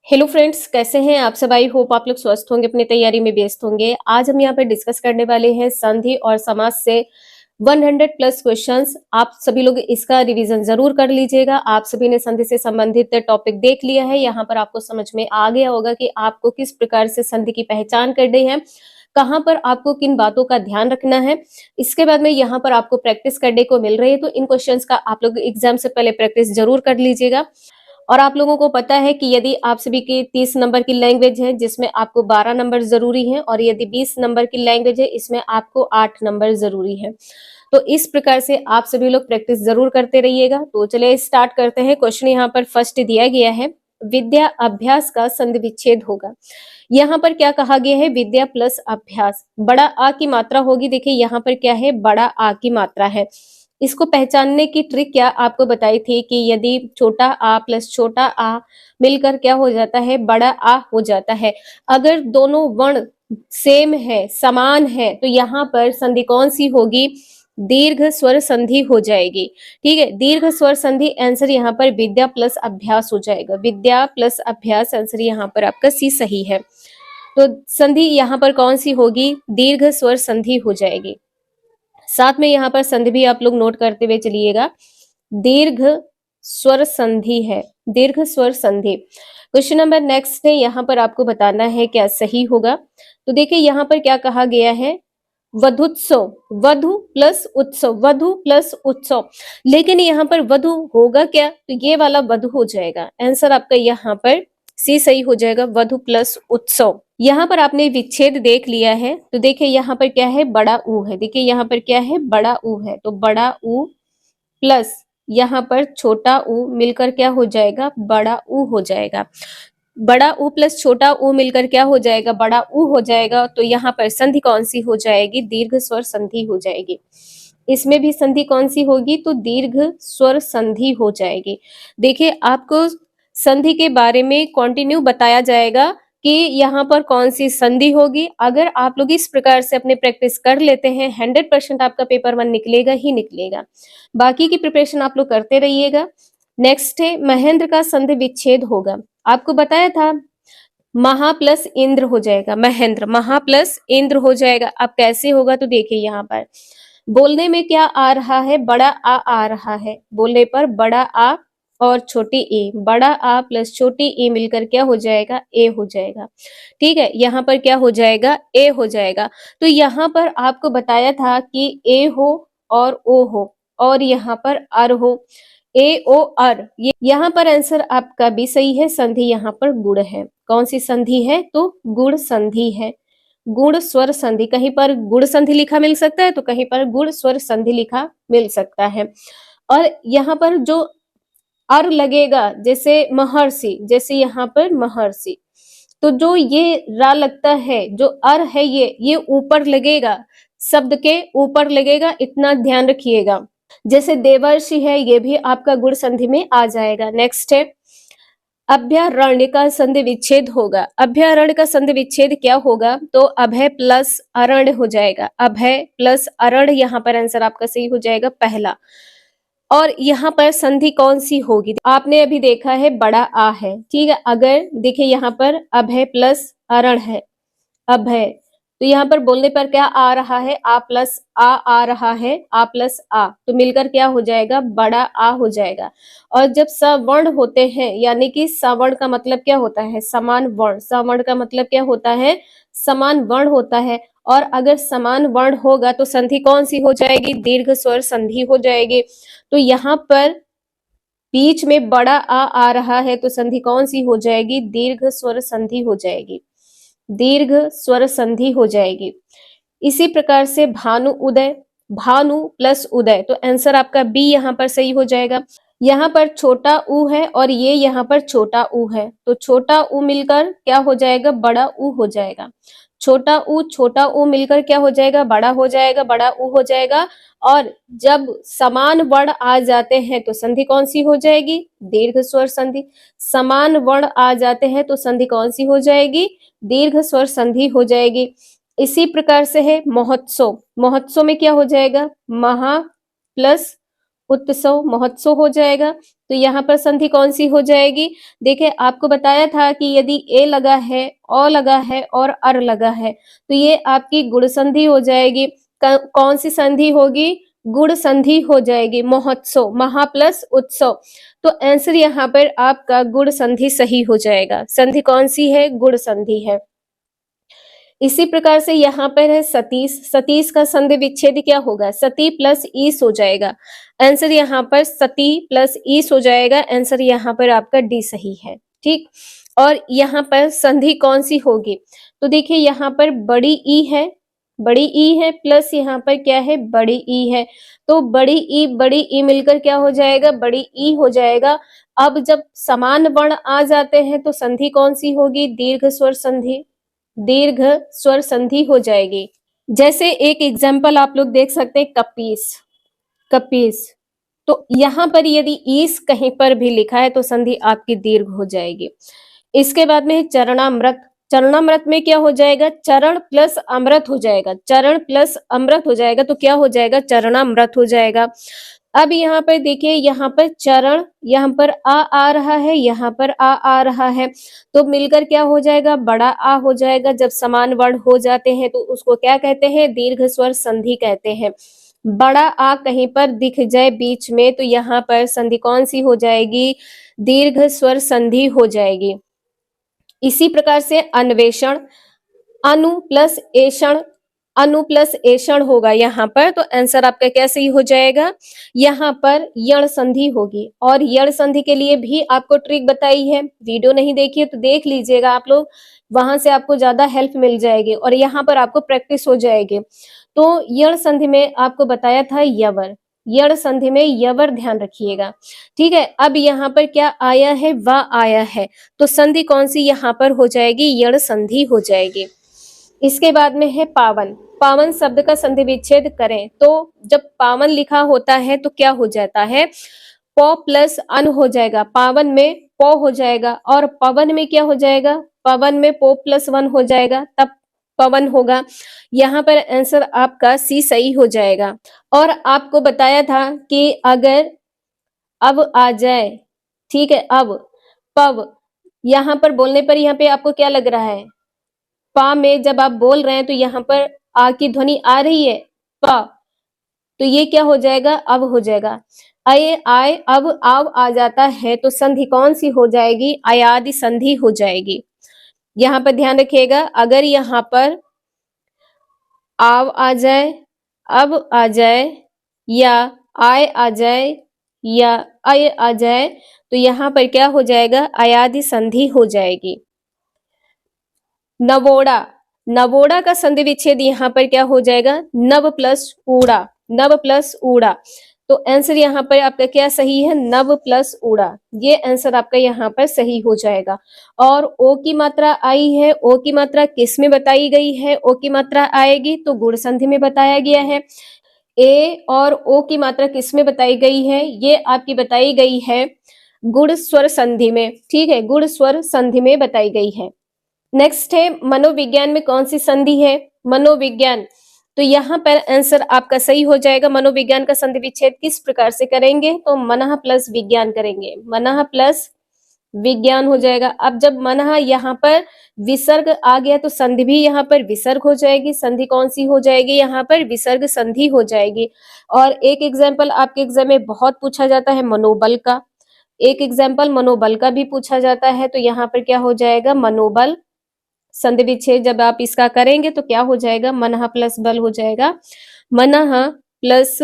Hello friends, कैसे हैं आप सब। आई होप आप लोग स्वस्थ होंगे, अपनी तैयारी में व्यस्त होंगे। आज हम यहाँ पे डिस्कस करने वाले हैं संधि और समास से 100 प्लस क्वेश्चंस। आप सभी लोग इसका रिवीजन जरूर कर लीजिएगा। आप सभी ने संधि से संबंधित टॉपिक देख लिया है। यहाँ पर आपको समझ में आ गया होगा कि आपको किस प्रकार से संधि की पहचान करनी है, कहाँ पर आपको किन बातों का ध्यान रखना है। इसके बाद में यहाँ पर आपको प्रैक्टिस करने को मिल रही है, तो इन क्वेश्चंस का आप लोग एग्जाम से पहले प्रैक्टिस जरूर कर लीजिएगा। और आप लोगों को पता है कि यदि आप सभी की 30 नंबर की लैंग्वेज है जिसमें आपको 12 नंबर जरूरी है, और यदि 20 नंबर की लैंग्वेज है इसमें आपको 8 नंबर जरूरी है। तो इस प्रकार से आप सभी लोग प्रैक्टिस जरूर करते रहिएगा। तो चलिए स्टार्ट करते हैं। क्वेश्चन यहाँ पर फर्स्ट दिया गया है, विद्या अभ्यास का संधि विच्छेद होगा। यहाँ पर क्या कहा गया है, विद्या प्लस अभ्यास। बड़ा आ की मात्रा होगी। देखिए यहाँ पर क्या है, बड़ा आ की मात्रा है। इसको पहचानने की ट्रिक क्या आपको बताई थी कि यदि छोटा आ प्लस छोटा आ मिलकर क्या हो जाता है, बड़ा आ हो जाता है। अगर दोनों वर्ण सेम है, समान है, तो यहाँ पर संधि कौन सी होगी, दीर्घ स्वर संधि हो जाएगी। ठीक है, दीर्घ स्वर संधि आंसर यहाँ पर विद्या प्लस अभ्यास हो जाएगा। विद्या प्लस अभ्यास आंसर यहाँ पर आपका सी सही है। तो संधि यहाँ पर कौन सी होगी, दीर्घ स्वर संधि हो जाएगी। साथ में यहाँ पर संधि भी आप लोग नोट करते हुए चलिएगा, दीर्घ स्वर संधि है, दीर्घ स्वर संधि। क्वेश्चन नंबर नेक्स्ट है, यहाँ पर आपको बताना है क्या सही होगा। तो देखिए यहाँ पर क्या कहा गया है, वधुत्सव, वधु प्लस उत्सव, वधु प्लस उत्सव। लेकिन यहाँ पर वधु होगा क्या, तो ये वाला वधु हो जाएगा। आंसर आपका यहाँ पर सी सही हो जाएगा, वधु प्लस उत्सव। यहाँ पर आपने विच्छेद देख लिया है, तो देखिए यहाँ पर क्या है, बड़ा ऊ है। देखिए यहाँ पर क्या है, बड़ा ऊ है, तो बड़ा ऊ प्लस यहाँ पर छोटा ऊ मिलकर क्या हो जाएगा, बड़ा ऊ हो जाएगा। बड़ा ऊ प्लस छोटा ऊ मिलकर क्या हो जाएगा, बड़ा ऊ हो जाएगा। तो यहाँ पर संधि कौन सी हो जाएगी, दीर्घ स्वर संधि हो जाएगी। इसमें भी संधि कौन सी होगी, तो दीर्घ स्वर संधि हो जाएगी। देखिए आपको संधि के बारे में कंटिन्यू बताया जाएगा कि यहाँ पर कौन सी संधि होगी। अगर आप लोग इस प्रकार से अपने प्रैक्टिस कर लेते हैं, 100% आपका पेपर 1 निकलेगा ही निकलेगा। बाकी की प्रिपरेशन आप लोग करते रहिएगा। नेक्स्ट है, महेंद्र का संधि विच्छेद होगा। आपको बताया था महा प्लस इंद्र हो जाएगा, महेंद्र महा प्लस इंद्र हो जाएगा। अब कैसे होगा, तो देखिए यहाँ पर बोलने में क्या आ रहा है, बड़ा आ रहा है। बोलने पर बड़ा आ और छोटी ए, बड़ा आ प्लस छोटी ए मिलकर क्या हो जाएगा, ए हो जाएगा। ठीक है, यहाँ पर क्या हो जाएगा, ए हो जाएगा। तो यहाँ पर आपको बताया था कि ए हो और ओ हो, और यहाँ पर अर हो, ए ओ अर। ये यहाँ पर आंसर आपका भी सही है। संधि यहाँ पर गुण है। कौन सी संधि है, तो गुण संधि है, गुण स्वर संधि। कहीं पर गुण संधि लिखा मिल सकता है, तो कहीं पर गुण स्वर संधि लिखा मिल सकता है। और यहाँ पर जो अर लगेगा, जैसे महर्षि, जैसे यहाँ पर महर्षि, तो जो ये रा लगता है, जो अर है ये ऊपर लगेगा, शब्द के ऊपर लगेगा, इतना ध्यान रखिएगा। जैसे देवर्षि है, ये भी आपका गुण संधि में आ जाएगा। नेक्स्ट है, अभ्यारण्य का संधि विच्छेद होगा। अभ्यारण्य का संधि विच्छेद क्या होगा, तो अभय प्लस अरण्य हो जाएगा। अभय प्लस अरण्य, यहाँ पर आंसर आपका सही हो जाएगा पहला। और यहाँ पर संधि कौन सी होगी, आपने अभी देखा है बड़ा आ है। ठीक है, अगर देखिए यहाँ पर अभय प्लस अरण है, अभय, तो यहाँ पर बोलने पर क्या आ रहा है, आ प्लस आ रहा है, आ प्लस आ, तो मिलकर क्या हो जाएगा, बड़ा आ हो जाएगा। और जब सवर्ण होते हैं, यानी कि सवर्ण का मतलब क्या होता है, समान वर्ण। सवर्ण का मतलब क्या होता है, समान वर्ण होता है। और अगर समान वर्ण होगा तो संधि कौन सी हो जाएगी, दीर्घ स्वर संधि हो जाएगी। तो यहाँ पर बीच में बड़ा आ रहा है, तो संधि कौन सी हो जाएगी, दीर्घ स्वर संधि हो जाएगी, दीर्घ स्वर संधि हो जाएगी। इसी प्रकार से भानु उदय, भानु प्लस उदय, तो आंसर आपका बी यहाँ पर सही हो जाएगा। यहाँ पर छोटा ऊ है और ये यहाँ पर छोटा ऊ है, तो छोटा ऊ मिलकर क्या हो जाएगा, बड़ा ऊ हो जाएगा। छोटा ऊ मिलकर क्या हो जाएगा, बड़ा हो जाएगा, बड़ा ऊ हो जाएगा। और जब समान वर्ण आ जाते हैं तो संधि कौन सी हो जाएगी, दीर्घ स्वर संधि। समान वर्ण आ जाते हैं तो संधि कौन सी हो जाएगी, दीर्घ स्वर संधि हो जाएगी। इसी प्रकार से है महोत्सव, महोत्सव में क्या हो जाएगा, महा प्लस उत्सव, महोत्सव हो जाएगा। तो यहाँ पर संधि कौन सी हो जाएगी? देखिए आपको बताया था कि यदि ए लगा है, अ लगा है और अर लगा है तो ये आपकी गुण संधि हो जाएगी। कौन सी संधि होगी? गुण संधि हो जाएगी। महोत्सव, महा प्लस उत्सव, तो आंसर यहाँ पर आपका गुण संधि सही हो जाएगा। संधि कौन सी है? गुण संधि है। इसी प्रकार से यहाँ पर है सतीश, सतीश का संधि विच्छेद क्या होगा? सती प्लस ईस हो जाएगा। आंसर यहाँ पर सती प्लस ईस हो जाएगा। आंसर यहाँ पर आपका डी सही है। ठीक, और यहाँ पर संधि कौन सी होगी? तो देखिए यहाँ पर बड़ी ई है, बड़ी ई है प्लस यहाँ पर क्या है? बड़ी ई है। तो बड़ी ई मिलकर क्या हो जाएगा? बड़ी ई हो जाएगा। अब जब समान वर्ण आ जाते हैं तो संधि कौन सी होगी? दीर्घ स्वर संधि, दीर्घ स्वर संधि हो जाएगी। जैसे एक एग्जाम्पल आप लोग देख सकते हैं, कपीस, कपीस, तो यहाँ पर यदि ईस कहीं पर भी लिखा है तो संधि आपकी दीर्घ हो जाएगी। इसके बाद में है चरणामृत, चरणामृत में क्या हो जाएगा? चरण प्लस अमृत हो जाएगा, चरण प्लस अमृत हो जाएगा तो क्या हो जाएगा? चरणामृत हो जाएगा। अब यहाँ पर देखिए, यहाँ पर चरण, यहाँ पर आ रहा है, यहाँ पर आ रहा है, तो मिलकर क्या हो जाएगा? बड़ा आ हो जाएगा। जब समान वर्ण हो जाते हैं तो उसको क्या कहते हैं? दीर्घ स्वर संधि कहते हैं। बड़ा आ कहीं पर दिख जाए बीच में तो यहाँ पर संधि कौन सी हो जाएगी? दीर्घ स्वर संधि हो जाएगी। इसी प्रकार से अन्वेषण, अनु प्लस एषण, अनु प्लस एषण होगा यहाँ पर, तो आंसर आपका क्या सही हो जाएगा? यहाँ पर यण संधि होगी। और यण संधि के लिए भी आपको ट्रिक बताई है, वीडियो नहीं देखी है तो देख लीजिएगा आप लोग, वहां से आपको ज्यादा हेल्प मिल जाएगी और यहाँ पर आपको प्रैक्टिस हो जाएगी। तो यण संधि में आपको बताया था यवर, यण संधि में यवर ध्यान रखिएगा। ठीक है, अब यहाँ पर क्या आया है? वा आया है, तो संधि कौन सी यहाँ पर हो जाएगी? यण संधि हो जाएगी। इसके बाद में है पावन, पावन शब्द का संधि विच्छेद करें तो जब पावन लिखा होता है तो क्या हो जाता है? प प्लस अन हो जाएगा, पावन में प हो जाएगा, और पवन में क्या हो जाएगा? पवन में पो प्लस वन हो जाएगा, तब पवन होगा। यहाँ पर आंसर आपका सी सही हो जाएगा। और आपको बताया था कि अगर अब आ जाए, ठीक है, अब पव, यहाँ पर बोलने पर यहाँ पे आपको क्या लग रहा है? पा में जब आप बोल रहे हैं तो यहाँ पर आ की ध्वनि आ रही है, पा, तो ये क्या हो जाएगा? अब हो जाएगा। अये आय अब आव आ जाता है तो संधि कौन सी हो जाएगी? अयादि संधि हो जाएगी। यहाँ पर ध्यान रखिएगा, अगर यहाँ पर आव आ जाए, अब आ जाए, या आय आ जाए, या अय आ जाए तो यहाँ पर क्या हो जाएगा? अयादि संधि हो जाएगी। नवोड़ा, नवोड़ा का संधि विच्छेद यहाँ पर क्या हो जाएगा? नव प्लस ऊड़ा, नव प्लस ऊड़ा, तो आंसर यहाँ पर आपका क्या सही है? नव प्लस ऊड़ा, ये आंसर आपका यहाँ पर सही हो जाएगा। और ओ की मात्रा आई है, ओ की मात्रा किस में बताई गई है? ओ की मात्रा आएगी तो गुण संधि में बताया गया है। ए और ओ की मात्रा किस में बताई गई है? ये आपकी बताई गई है गुण स्वर संधि में। ठीक है, गुण स्वर संधि में बताई गई है। नेक्स्ट है मनोविज्ञान में कौन सी संधि है? मनोविज्ञान, तो यहाँ पर आंसर आपका सही हो जाएगा। मनोविज्ञान का संधि विच्छेद किस प्रकार से करेंगे? तो मनः प्लस विज्ञान करेंगे, मनः प्लस विज्ञान हो जाएगा। अब जब मनः यहाँ पर विसर्ग आ गया तो संधि भी यहाँ पर विसर्ग हो जाएगी। संधि कौन सी हो जाएगी? यहाँ पर विसर्ग संधि हो जाएगी। और एक एग्जाम्पल आपके एग्जाम में बहुत पूछा जाता है मनोबल का, एक एग्जाम्पल मनोबल का भी पूछा जाता है, तो यहाँ पर क्या हो जाएगा? मनोबल संधि विच्छेद जब आप इसका करेंगे तो क्या हो जाएगा? मनः प्लस बल हो जाएगा, मनः प्लस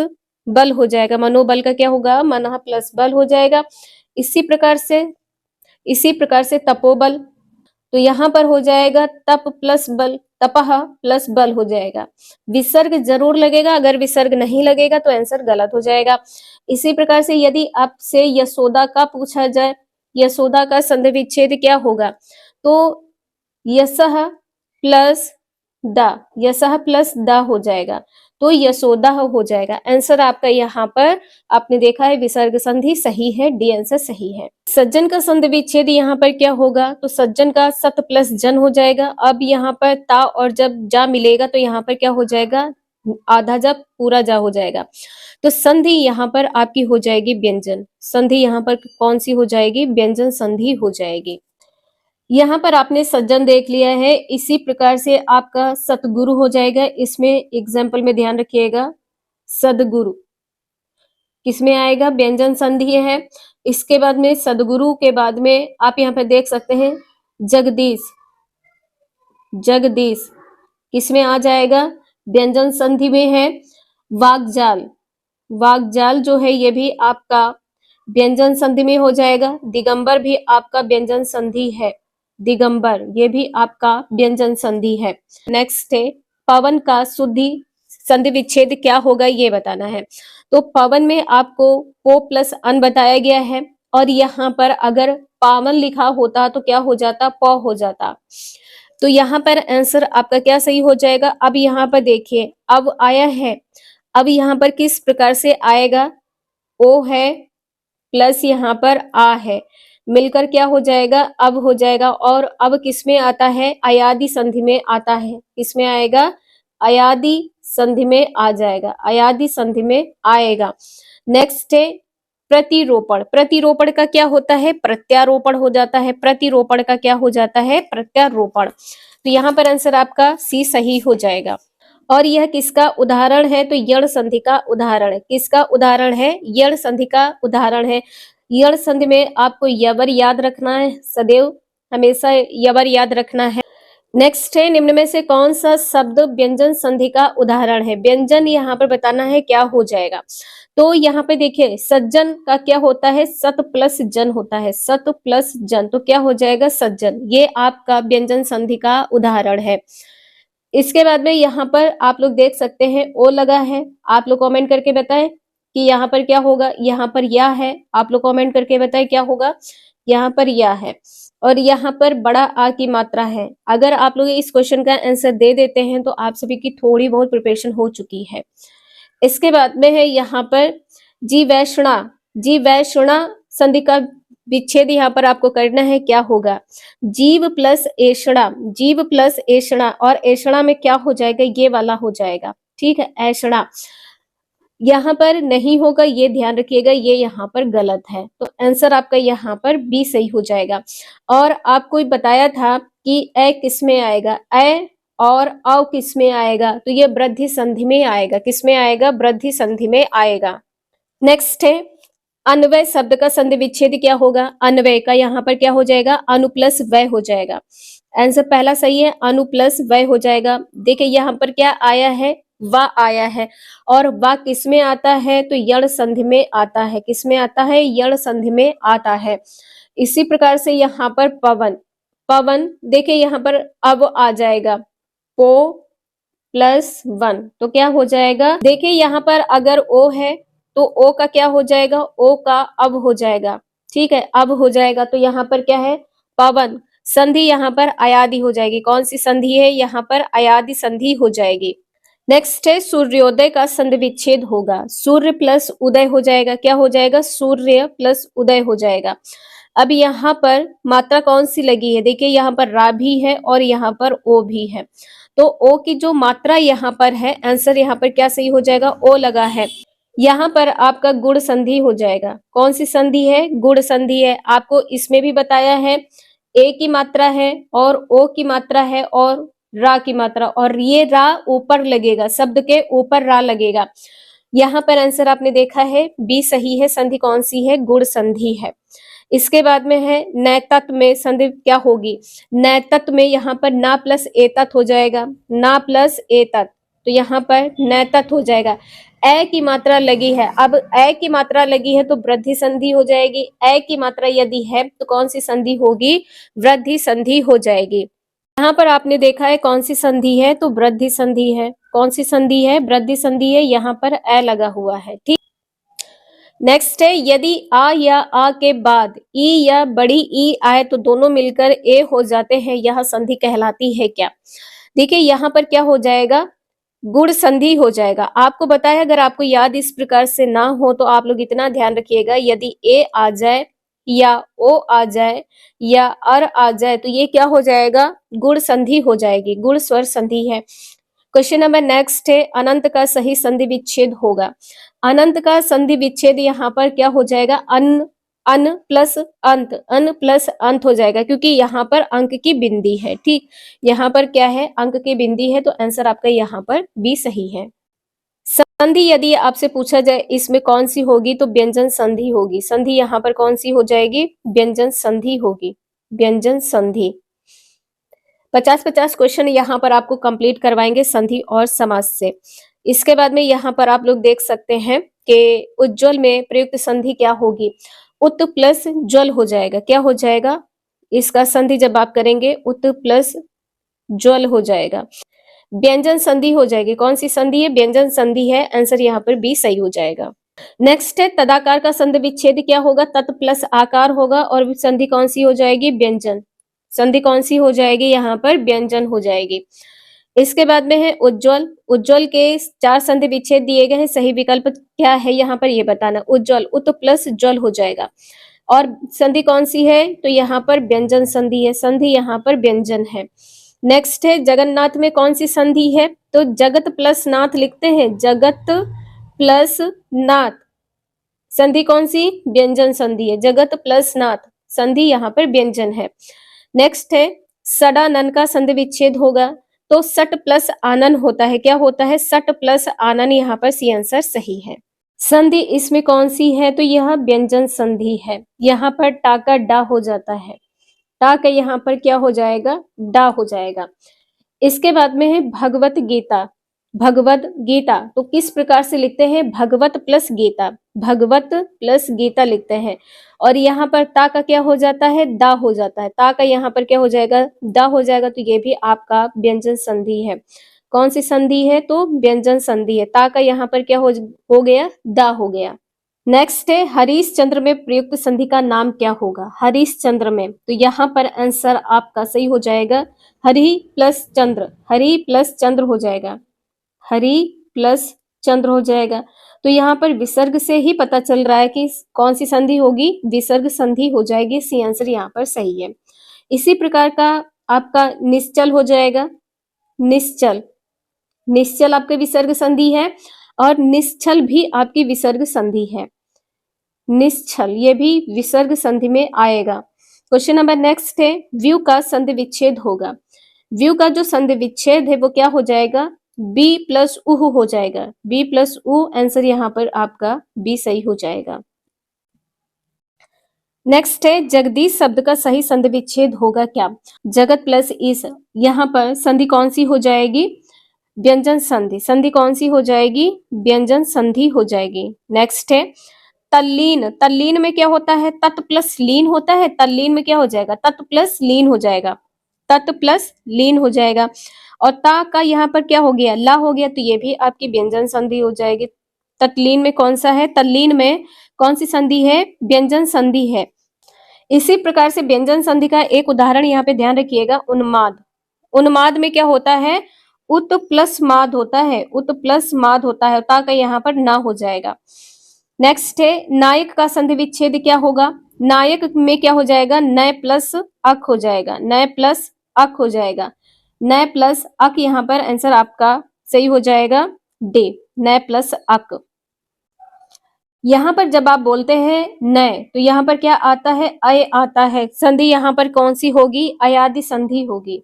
बल हो जाएगा। मनोबल का क्या होगा? मनः प्लस बल हो जाएगा। इसी प्रकार से तपोबल, तो यहाँ पर हो जाएगा तप प्लस बल, तपह प्लस बल हो जाएगा। विसर्ग जरूर लगेगा, अगर विसर्ग नहीं लगेगा तो आंसर गलत हो जाएगा। इसी प्रकार से यदि आपसे यशोदा का पूछा जाए, यशोदा का संधि विच्छेद क्या होगा? तो यशः प्लस दा, यशः प्लस दा हो जाएगा, तो यशोदा हो जाएगा। आंसर आपका यहाँ पर आपने देखा है विसर्ग संधि सही है, डी आंसर सही है। सज्जन का संधि विच्छेद यहाँ पर क्या होगा? तो सज्जन का सत प्लस जन हो जाएगा। अब यहाँ पर ता और जब जा मिलेगा तो यहाँ पर क्या हो जाएगा? आधा जा पूरा जा हो जाएगा। तो संधि यहाँ पर आपकी हो जाएगी व्यंजन। संधि यहाँ पर कौन सी हो जाएगी? व्यंजन संधि हो जाएगी। यहाँ पर आपने सज्जन देख लिया है, इसी प्रकार से आपका सतगुरु हो जाएगा। इसमें एग्जाम्पल में ध्यान रखिएगा, सदगुरु किसमें आएगा? व्यंजन संधि है। इसके बाद में सदगुरु के बाद में आप यहाँ पे देख सकते हैं जगदीश। जगदीश किसमें आ जाएगा? व्यंजन संधि में है। वागजाल, वागजाल जो है ये भी आपका व्यंजन संधि में हो जाएगा। दिगंबर भी आपका व्यंजन संधि है। दिगंबर ये भी आपका व्यंजन संधि है। नेक्स्ट है पवन का शुद्धि संधि विच्छेद क्या होगा ये बताना है। तो पवन में आपको पो प्लस अन बताया गया है और यहाँ पर अगर पावन लिखा होता तो क्या हो जाता? प हो जाता। तो यहाँ पर आंसर आपका क्या सही हो जाएगा? अब यहाँ पर देखिए अब आया है, अब यहाँ पर किस प्रकार से आएगा? ओ है प्लस यहाँ पर आ है, मिलकर क्या हो जाएगा? अब हो जाएगा। और अब किसमें आता है? अयादि संधि में आता है। किसमें आएगा? अयादि संधि में आ जाएगा। अयादि संधि में आएगा। नेक्स्ट है प्रतिरोपण। प्रतिरोपण का क्या होता है? प्रत्यारोपण हो जाता है। प्रतिरोपण का क्या हो जाता है? प्रत्यारोपण। तो यहाँ पर आंसर आपका सी सही हो जाएगा। और यह किसका उदाहरण है? तो यण संधि का उदाहरण। किसका उदाहरण है? यण संधि का उदाहरण है। यण संधि में आपको यवर याद रखना है, सदैव हमेशा यवर याद रखना है। नेक्स्ट है निम्न में से कौन सा शब्द व्यंजन संधि का उदाहरण है? व्यंजन यहाँ पर बताना है क्या हो जाएगा। तो यहाँ पे देखिए सज्जन का क्या होता है? सत प्लस जन होता है। सत प्लस जन तो क्या हो जाएगा? सज्जन। ये आपका व्यंजन संधि का उदाहरण है। इसके बाद में यहाँ पर आप लोग देख सकते हैं ओ लगा है। आप लोग कमेंट करके बताएं कि यहाँ पर क्या होगा। यहाँ पर या है, आप लोग कमेंट करके बताएं क्या होगा। यहाँ पर या है और यहाँ पर बड़ा आ की मात्रा है। अगर आप लोग इस क्वेश्चन का आंसर दे देते हैं तो आप सभी की थोड़ी बहुत प्रिपरेशन हो चुकी है। इसके बाद में है यहाँ पर जी वैष्णा। जी वैष्णा संधि का विच्छेद यहाँ पर आपको करना है। क्या होगा? जीव प्लस ऐषणा। जीव प्लस ऐषणा और ऐषणा में क्या हो जाएगा? ये वाला हो जाएगा। ठीक है, ऐषणा यहाँ पर नहीं होगा, ये ध्यान रखिएगा, ये यहाँ पर गलत है। तो आंसर आपका यहाँ पर बी सही हो जाएगा। और आपको बताया था कि ए किस में आएगा? ए और औ किस में आएगा? तो ये वृद्धि संधि में आएगा। किस में आएगा? वृद्धि संधि में आएगा। नेक्स्ट है अन्वय शब्द का संधि विच्छेद क्या होगा? अन्वय का यहाँ पर क्या हो जाएगा? अनु प्लस वय हो जाएगा। आंसर पहला सही है, अनु प्लस वय हो जाएगा। देखिए यहाँ पर क्या आया है? वा आया है और वा किस में आता है? तो यण संधि में आता है। किस में आता है? यण संधि में आता है। इसी प्रकार से यहाँ पर पवन। पवन देखिए यहाँ पर अब आ जाएगा पो प्लस वन तो क्या हो जाएगा? देखिए यहाँ पर अगर ओ है तो ओ का क्या हो जाएगा? ओ का अब हो जाएगा। ठीक है, अब हो जाएगा। तो यहाँ पर क्या है? पवन। संधि यहाँ पर अयादि हो जाएगी। कौन सी संधि है? यहाँ पर अयादि संधि हो जाएगी। नेक्स्ट है सूर्योदय का संधि विच्छेद होगा। सूर्य प्लस उदय हो जाएगा। क्या हो जाएगा? सूर्य प्लस उदय हो जाएगा। अब यहाँ पर मात्रा कौन सी लगी है? देखिए यहाँ पर रा भी है और यहाँ पर ओ भी है। तो ओ की जो मात्रा यहाँ पर है, आंसर यहाँ पर क्या सही हो जाएगा? ओ लगा है। यहाँ पर आपका गुण संधि हो जाएगा। कौन सी संधि है? गुण संधि है। आपको इसमें भी बताया है ए की मात्रा है और ओ की मात्रा है और रा की मात्रा, और ये रा ऊपर लगेगा, शब्द के ऊपर रा लगेगा। यहाँ पर आंसर आपने देखा है बी सही है। संधि कौन सी है? गुण संधि है। इसके बाद में है नैतत्व में संधि क्या होगी? नैतत्व में यहाँ पर ना प्लस एतत् हो जाएगा। ना प्लस एतत् तो यहाँ पर नैतत्व हो जाएगा। ए की मात्रा लगी है। अब ए की मात्रा लगी है तो वृद्धि संधि हो जाएगी। ए की मात्रा यदि है तो कौन सी संधि होगी? वृद्धि संधि हो जाएगी। यहाँ पर आपने देखा है कौन सी संधि है? तो वृद्धि संधि है। कौन सी संधि है? वृद्धि संधि है। यहाँ पर ए लगा हुआ है। ठीक। नेक्स्ट है यदि आ या आ के बाद ई या बड़ी ई आए तो दोनों मिलकर ए हो जाते हैं, यह संधि कहलाती है क्या? देखिए यहाँ पर क्या हो जाएगा? गुण संधि हो जाएगा। आपको बताया, अगर आपको याद इस प्रकार से ना हो तो आप लोग इतना ध्यान रखिएगा, यदि ए आ जाए या ओ आ जाए या अर आ जाए तो ये क्या हो जाएगा? गुण संधि हो जाएगी। गुण स्वर संधि है। क्वेश्चन नंबर नेक्स्ट है, अनंत का सही संधि विच्छेद होगा। अनंत का संधि विच्छेद यहाँ पर क्या हो जाएगा, अन प्लस अंत, अन प्लस अंत हो जाएगा, क्योंकि यहाँ पर अंक की बिंदी है। ठीक, यहाँ पर क्या है, अंक की बिंदी है, तो आंसर आपका यहाँ पर बी सही है। संधि यदि आपसे पूछा जाए इसमें कौन सी होगी, तो व्यंजन संधि होगी। संधि यहाँ पर कौन सी हो जाएगी, व्यंजन संधि होगी, व्यंजन संधि। 50-50 क्वेश्चन यहाँ पर आपको कंप्लीट करवाएंगे संधि और समास से। इसके बाद में यहाँ पर आप लोग देख सकते हैं कि उज्ज्वल में प्रयुक्त संधि क्या होगी, उत प्लस ज्वल हो जाएगा। क्या हो जाएगा, इसका संधि जब आप करेंगे उत प्लस ज्वल हो जाएगा। व्यंजन संधि हो जाएगी, कौन सी संधि है, व्यंजन संधि है, आंसर यहाँ पर बी सही हो जाएगा। नेक्स्ट है, तदाकार का संधि विच्छेद क्या होगा, तत् प्लस आकार होगा, और संधि कौन सी हो जाएगी, व्यंजन। संधि कौन सी हो जाएगी, यहाँ पर व्यंजन हो जाएगी। इसके बाद में है उज्ज्वल। उज्ज्वल के 4 संधि विच्छेद दिए गए हैं, सही विकल्प क्या है यहाँ पर ये बताना। उज्ज्वल उत प्लस ज्वल हो जाएगा। और संधि कौन सी है, तो यहाँ पर व्यंजन संधि है, संधि यहाँ पर व्यंजन है। नेक्स्ट है, जगन्नाथ में कौन सी संधि है, तो जगत प्लस नाथ लिखते हैं, जगत प्लस नाथ, संधि कौन सी, व्यंजन संधि है, जगत प्लस नाथ, संधि यहाँ पर व्यंजन है। नेक्स्ट है, सडानन का संधि विच्छेद होगा, तो सट प्लस आनन होता है। क्या होता है, सट प्लस आनन, यहाँ पर सी आंसर सही है। संधि इसमें कौन सी है, तो यह व्यंजन संधि है। यहाँ पर टा का डा हो जाता है, टा का यहाँ पर क्या हो जाएगा, डा हो जाएगा। इसके बाद में है भगवत गीता। भगवत गीता तो किस प्रकार से लिखते हैं, भगवत प्लस गीता, भगवत प्लस गीता लिखते हैं। और यहाँ पर ता का क्या हो जाता है, दा हो जाता है, ता का यहाँ पर क्या हो जाएगा, दा हो जाएगा। तो ये भी आपका व्यंजन संधि है। कौन सी संधि है, तो व्यंजन संधि है। ता का यहाँ पर क्या हो गया, दा हो गया। नेक्स्ट है, हरीश चंद्र में प्रयुक्त संधि का नाम क्या होगा, हरीश चंद्र में, तो यहाँ पर आंसर आपका सही हो जाएगा हरि प्लस चंद्र, हरि प्लस चंद्र हो जाएगा, हरि प्लस चंद्र हो जाएगा। तो यहाँ पर विसर्ग से ही पता चल रहा है कि कौन सी संधि होगी, विसर्ग संधि हो जाएगी, सी आंसर यहाँ पर सही है। इसी प्रकार का आपका निश्चल हो जाएगा, निश्चल, निश्चल आपके विसर्ग संधि है, और निश्चल भी आपकी विसर्ग संधि है, निश्चल ये भी विसर्ग संधि में आएगा। क्वेश्चन नंबर नेक्स्ट है, व्यू का संधि विच्छेद होगा। व्यू का जो संधि विच्छेद है वो क्या हो जाएगा, बी प्लस उ हो जाएगा, बी प्लस उ, आंसर यहाँ पर आपका बी सही हो जाएगा। नेक्स्ट है, जगदीश शब्द का सही संधि विच्छेद होगा क्या, जगत प्लस ईश, यहाँ पर संधि कौन सी हो जाएगी, व्यंजन संधि, संधि कौन सी हो जाएगी, व्यंजन संधि हो जाएगी। नेक्स्ट है, तल्लीन, तल्लीन में क्या होता है, तत् प्लस लीन होता है, तल्लीन में क्या हो जाएगा, तत् प्लस लीन हो जाएगा, तत् प्लस लीन हो जाएगा। और ता का यहाँ पर क्या हो गया, ला हो गया, तो ये भी आपकी व्यंजन संधि हो जाएगी। तत्लीन में कौन सा है, तल्लीन में कौन सी संधि है, व्यंजन संधि है। इसी प्रकार से व्यंजन संधि का एक उदाहरण यहाँ पे ध्यान रखिएगा, उन्माद। उन्माद में क्या होता है, उत प्लस माद होता है, उत प्लस माद होता है, ता का यहाँ पर ना हो जाएगा। नेक्स्ट है, नायक का संधि विच्छेद क्या होगा, नायक में क्या हो जाएगा, नय प्लस अक हो जाएगा, नय प्लस अक हो जाएगा, नय प्लस अक, यहाँ पर आंसर आपका सही हो जाएगा डी, नय प्लस अक। यहाँ पर जब आप बोलते हैं नय, तो यहाँ पर क्या आता है, अय आता है, संधि यहाँ पर कौन सी होगी, अयादि संधि होगी,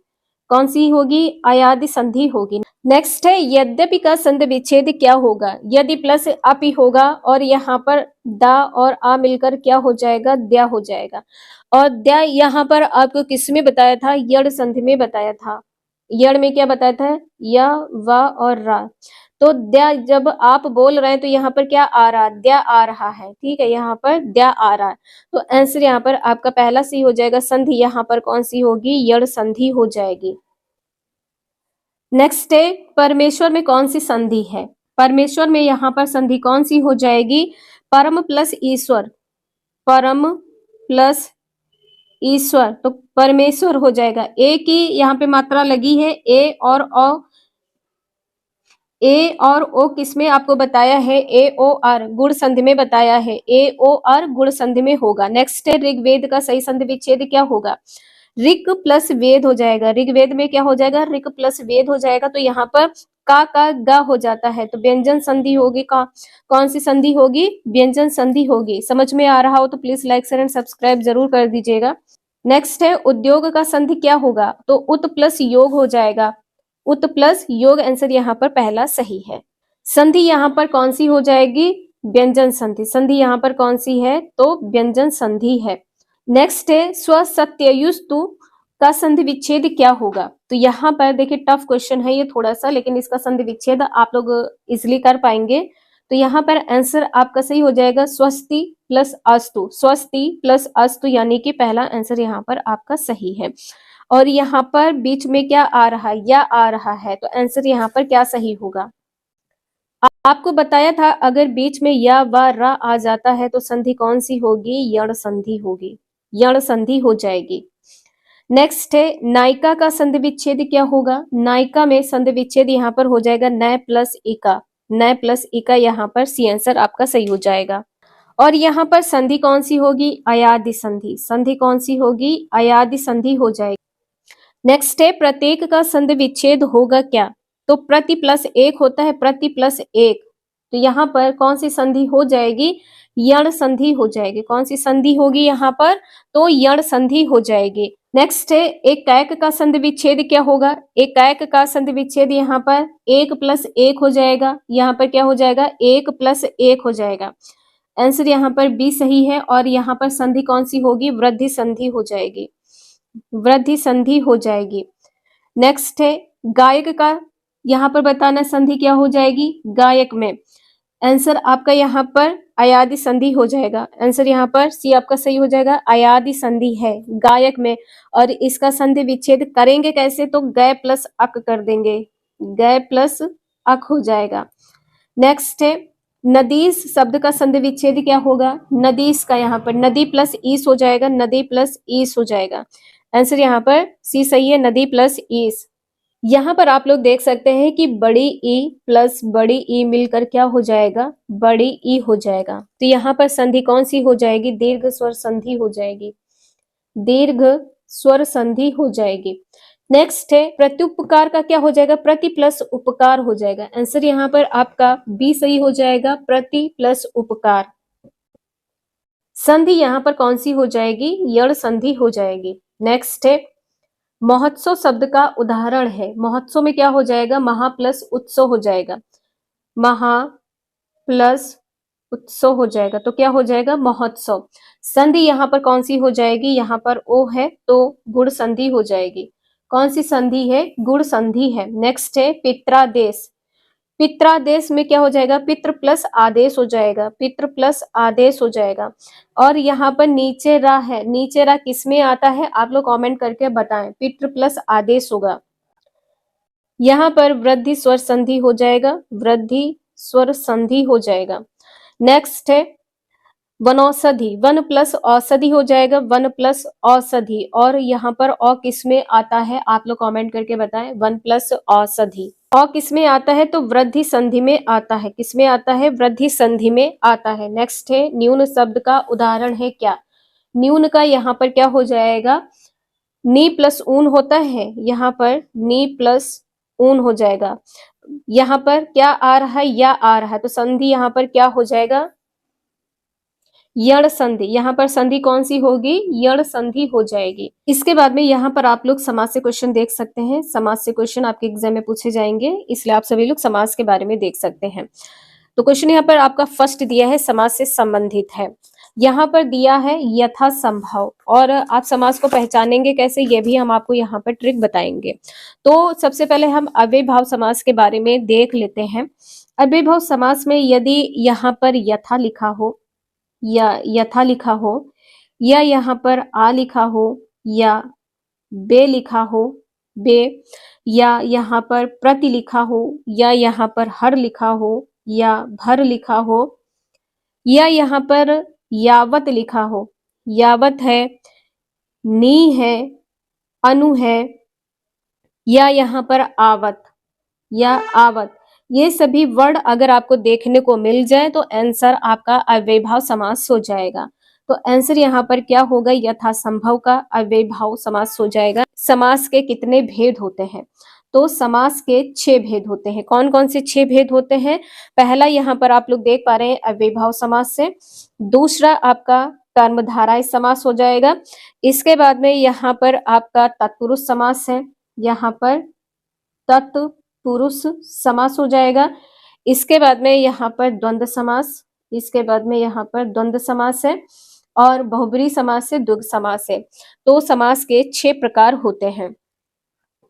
कौन सी होगी, अयादि संधि होगी। नेक्स्ट है, यद्यपि का संधि विच्छेद क्या होगा, यदि प्लस अपि होगा, और यहाँ पर दा और आ मिलकर क्या हो जाएगा, द्या हो जाएगा। और द्या यहाँ पर आपको किस में बताया था, यड़ संधि में बताया था, यड़ में क्या बताया था, य व और रा। तो द्या जब आप बोल रहे हैं तो यहाँ पर क्या आ रहा, द्या आ रहा है, ठीक है, यहाँ पर द्या आ रहा है। तो आंसर यहाँ पर आपका पहला सी हो जाएगा, संधि यहाँ पर कौन सी होगी, यड़ संधि हो जाएगी। नेक्स्ट है, परमेश्वर में कौन सी संधि है, परमेश्वर में यहाँ पर संधि कौन सी हो जाएगी, परम प्लस ईश्वर, परम प्लस ईश्वर, तो परमेश्वर हो जाएगा। ए की यहाँ पे मात्रा लगी है, ए और ओ, ए और ओ किसमें आपको बताया है, ए ओ आर गुण संधि में बताया है, ए ओ आर गुण संधि में होगा। नेक्स्ट है, ऋग्वेद का सही संधि विच्छेद क्या होगा, ऋक प्लस वेद हो जाएगा, ऋग्वेद में क्या हो जाएगा, ऋक प्लस वेद हो जाएगा। तो यहाँ पर का ग हो जाता है तो व्यंजन संधि होगी। कौन सी संधि होगी? व्यंजन संधि होगी। समझ में आ रहा हो तो please like share and subscribe जरूर कर दीजिएगा। नेक्स्ट है उद्योग का संधि क्या होगा? तो उत प्लस योग हो जाएगा। उत प्लस योग आंसर यहाँ पर पहला सही है। संधि यहाँ पर कौन सी हो जाएगी? व्यंजन संधि। संधि यहाँ पर कौन सी है? तो व्यंजन संधि है। नेक्स्ट है स्वसत्ययुस्तु का संधि विच्छेद क्या होगा? तो यहाँ पर देखिए टफ क्वेश्चन है ये थोड़ा सा, लेकिन इसका संधि विच्छेद आप लोग इजिली कर पाएंगे। तो यहाँ पर आंसर आपका सही हो जाएगा स्वस्ति प्लस अस्तु। स्वस्ति प्लस अस्तु यानी कि पहला आंसर यहाँ पर आपका सही है। और यहाँ पर बीच में क्या आ रहा है? या आ रहा है, तो आंसर यहाँ पर क्या सही होगा? आपको बताया था अगर बीच में या व रा आ जाता है तो संधि कौन सी होगी? यण संधि होगी। यण संधि हो जाएगी। नेक्स्ट है नायिका का संधि विच्छेद क्या होगा? नायिका में संधि विच्छेद यहाँ पर हो जाएगा नय प्लस इका। नय प्लस इका यहाँ पर सी आंसर आपका सही हो जाएगा। और यहाँ पर संधि कौन सी होगी? अयादि संधि। संधि कौन सी होगी? अयादि संधि हो जाएगी। नेक्स्ट है प्रत्येक का संधि विच्छेद होगा क्या? तो प्रति प्लस एक होता है, प्रति प्लस एक। तो यहाँ पर कौन सी संधि हो जाएगी? यण संधि हो जाएगी। कौन सी संधि होगी यहाँ पर? तो यण संधि हो जाएगी। नेक्स्ट है एक कैक का संधि विच्छेद क्या होगा? एक कैक का संधि विच्छेद यहाँ पर एक प्लस एक हो जाएगा। यहाँ पर क्या हो जाएगा? एक प्लस एक हो जाएगा। आंसर यहाँ पर बी सही है। और यहाँ पर संधि कौन सी होगी? वृद्धि संधि हो जाएगी। वृद्धि संधि हो जाएगी। नेक्स्ट है गायक का यहाँ पर बताना संधि क्या हो जाएगी? गायक में आंसर आपका यहाँ पर अयादि संधि हो जाएगा। आंसर यहाँ पर सी आपका सही हो जाएगा। अयादि संधि है गायक में। और इसका संधि विच्छेद करेंगे कैसे? तो गय प्लस अक कर देंगे। गय प्लस अक हो जाएगा। नेक्स्ट है नदीस शब्द का संधि विच्छेद क्या होगा? नदीस का यहाँ पर नदी प्लस ईस हो जाएगा। नदी प्लस ईस हो जाएगा। आंसर यहाँ पर सी सही है, नदी प्लस ईस। यहाँ पर आप लोग देख सकते हैं कि बड़ी ई प्लस बड़ी ई मिलकर क्या हो जाएगा? बड़ी ई हो जाएगा। तो यहाँ पर संधि कौन सी हो जाएगी? दीर्घ स्वर संधि हो जाएगी। दीर्घ स्वर संधि हो जाएगी। नेक्स्ट है प्रत्युपकार का क्या हो जाएगा? प्रति प्लस उपकार हो जाएगा। आंसर यहाँ पर आपका बी सही हो जाएगा, प्रति प्लस उपकार। संधि यहाँ पर कौन सी हो जाएगी? यण संधि हो जाएगी। नेक्स्ट है महोत्सव शब्द का उदाहरण है। महोत्सव में क्या हो जाएगा? महा प्लस उत्सव हो जाएगा। महा प्लस उत्सव हो जाएगा तो क्या हो जाएगा? महोत्सव। संधि यहाँ पर कौन सी हो जाएगी? यहाँ पर ओ है तो गुण संधि हो जाएगी। कौन सी संधि है? गुण संधि है। नेक्स्ट है पित्रादेश। पित्रादेश में क्या हो जाएगा? पितृ प्लस आदेश हो जाएगा। पितृ प्लस आदेश हो जाएगा। और यहाँ पर नीचे रा है। नीचे रा किस में आता है? आप लोग कमेंट करके बताएं। पितृ प्लस आदेश होगा। यहाँ पर वृद्धि स्वर संधि हो जाएगा। वृद्धि स्वर संधि हो जाएगा। नेक्स्ट है वनौषधि। वन प्लस औषधि हो जाएगा। वन प्लस औषधि। और यहाँ पर औ किस में आता है? आप लोग कमेंट करके बताएं। वन प्लस औषधि। और किस में आता है? तो वृद्धि संधि में आता है। किस में आता है? वृद्धि संधि में आता है। नेक्स्ट है न्यून शब्द का उदाहरण है क्या? न्यून का यहाँ पर क्या हो जाएगा? नी प्लस ऊन होता है। यहाँ पर नी प्लस ऊन हो जाएगा। यहाँ पर क्या आ रहा है? या आ रहा है तो संधि यहाँ पर क्या हो जाएगा? यण संधि। यहाँ पर संधि कौन सी होगी? यण संधि हो जाएगी। इसके बाद में यहाँ पर आप लोग समास से क्वेश्चन देख सकते हैं। समास से क्वेश्चन आपके एग्जाम में पूछे जाएंगे, इसलिए आप सभी लोग समास के बारे में देख सकते हैं। तो क्वेश्चन यहाँ पर आपका फर्स्ट दिया है, समास से संबंधित है। यहाँ पर दिया है यथा संभव। और आप समास को पहचानेंगे कैसे, ये भी हम आपको यहाँ पर ट्रिक बताएंगे। तो सबसे पहले हम अव्ययभाव समास के बारे में देख लेते हैं। अव्ययभाव समास में यदि यहाँ पर यथा लिखा हो या यथा लिखा हो, या यहाँ पर आ लिखा हो, या बे लिखा हो, बे, या यहाँ पर प्रति लिखा हो, या यहाँ पर हर लिखा हो, या भर लिखा हो, या यहाँ पर यावत लिखा हो। यावत है, नी है, अनु है, या यहाँ पर आवत या आवत, ये सभी वर्ड अगर आपको देखने को मिल जाए तो आंसर आपका अव्ययभाव समास हो जाएगा। तो आंसर यहाँ पर क्या होगा? यथासंभव का अव्ययभाव समास हो जाएगा। समास के कितने भेद होते हैं? तो समास के 6 भेद होते हैं। कौन कौन से 6 भेद होते हैं? पहला यहाँ पर आप लोग देख पा रहे हैं अव्ययीभाव समास से। दूसरा आपका कर्मधारय समास हो जाएगा। इसके बाद में यहाँ पर आपका तत्पुरुष समास है, यहाँ पर तत्पुरुष समास हो जाएगा। इसके बाद में यहाँ पर द्वंद्व समास, इसके बाद में यहाँ पर द्वंद्व समास है और बहुब्रीहि समास से द्विगु समास है। तो समास के 6 प्रकार होते हैं।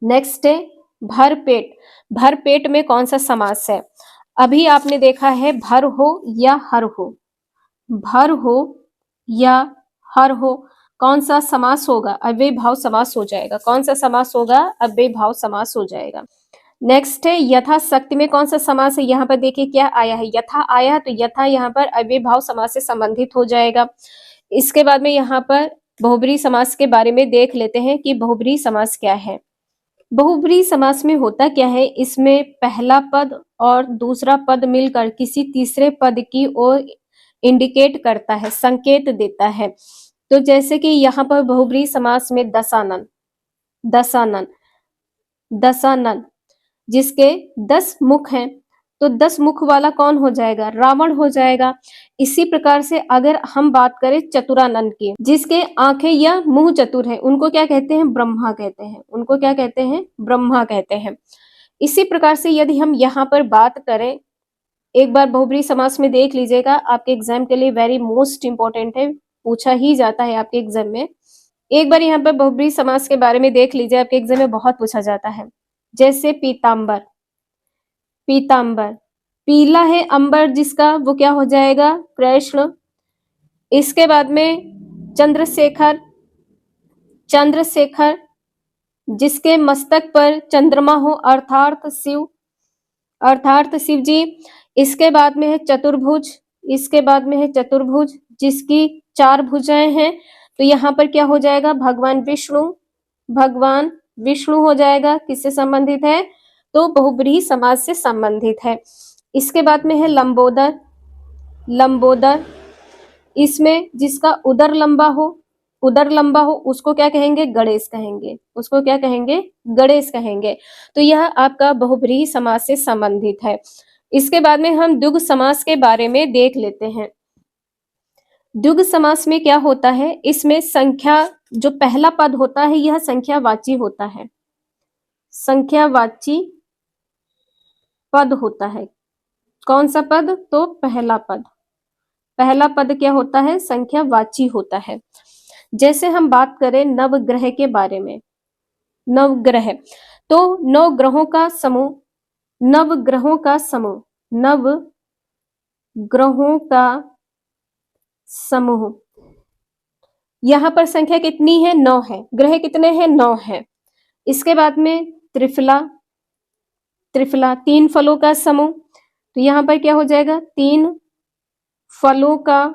नेक्स्ट है भरपेट। भरपेट में कौन सा समास है? अभी आपने देखा है भर हो या हर हो, भर हो या हर हो, कौन सा समास होगा? अव्ययीभाव समास हो जाएगा। कौन सा समास होगा? अव्ययीभाव समास हो जाएगा। नेक्स्ट है यथाशक्ति में कौन सा समास है? यहाँ पर देखिए क्या आया है, यथा आया है, तो यथा यहाँ पर अव्ययीभाव समास से संबंधित हो जाएगा। इसके बाद में यहाँ पर बहुब्रीहि समास के बारे में देख लेते हैं कि बहुब्रीहि समास क्या है। बहुब्रीहि समास में होता क्या है, इसमें पहला पद और दूसरा पद मिलकर किसी तीसरे पद की ओर इंडिकेट करता है, संकेत देता है। तो जैसे कि यहाँ पर बहुब्रीहि समास में दशानन, दशानन, दशानन, जिसके 10 मुख हैं, तो 10 मुख वाला कौन हो जाएगा? रावण हो जाएगा। इसी प्रकार से अगर हम बात करें चतुरानन की, जिसके आंखें या मुंह चतुर है, उनको क्या कहते हैं? ब्रह्मा कहते हैं। उनको क्या कहते हैं? ब्रह्मा कहते हैं। इसी प्रकार से यदि हम यहाँ पर बात करें, एक बार बहुब्रीहि समास में देख लीजिएगा, आपके एग्जाम के लिए वेरी मोस्ट इंपॉर्टेंट है, पूछा ही जाता है आपके एग्जाम में। एक बार यहाँ पर बहुब्रीहि समास के बारे में देख लीजिए, आपके एग्जाम में बहुत पूछा जाता है। जैसे पीतांबर, पीतांबर, पीला है अंबर जिसका, वो क्या हो जाएगा? कृष्ण। इसके बाद में चंद्रशेखर, चंद्रशेखर, जिसके मस्तक पर चंद्रमा हो, अर्थात शिव, अर्थात शिव जी। इसके बाद में है चतुर्भुज, इसके बाद में है चतुर्भुज, जिसकी 4 भुजाएं हैं, तो यहाँ पर क्या हो जाएगा? भगवान विष्णु, भगवान विष्णु हो जाएगा। किससे संबंधित है? तो बहुब्रीहि समास से संबंधित है। इसके बाद में है लंबोदर, लंबोदर, इसमें जिसका उदर लंबा हो, उदर लंबा हो, उसको क्या कहेंगे? गणेश कहेंगे। उसको क्या कहेंगे? गणेश कहेंगे। तो यह आपका बहुब्रीहि समास से संबंधित है। इसके बाद में हम द्विगु समास के बारे में देख लेते हैं। द्विगु समास में क्या होता है? इसमें संख्या, जो पहला पद होता है, यह संख्यावाची होता है, संख्यावाची पद होता है। कौन सा पद? तो पहला पद। पहला पद क्या होता है? संख्यावाची होता है। जैसे हम बात करें नवग्रह के बारे में, नवग्रह, तो 9 ग्रहों का समूह, नवग्रहों का समूह, नवग्रहों का समूह। यहाँ पर संख्या कितनी है? 9 है। ग्रह कितने हैं? 9 है। इसके बाद में त्रिफला, त्रिफला, 3 फलों का समूह, तो यहाँ पर क्या हो जाएगा? 3 फलों का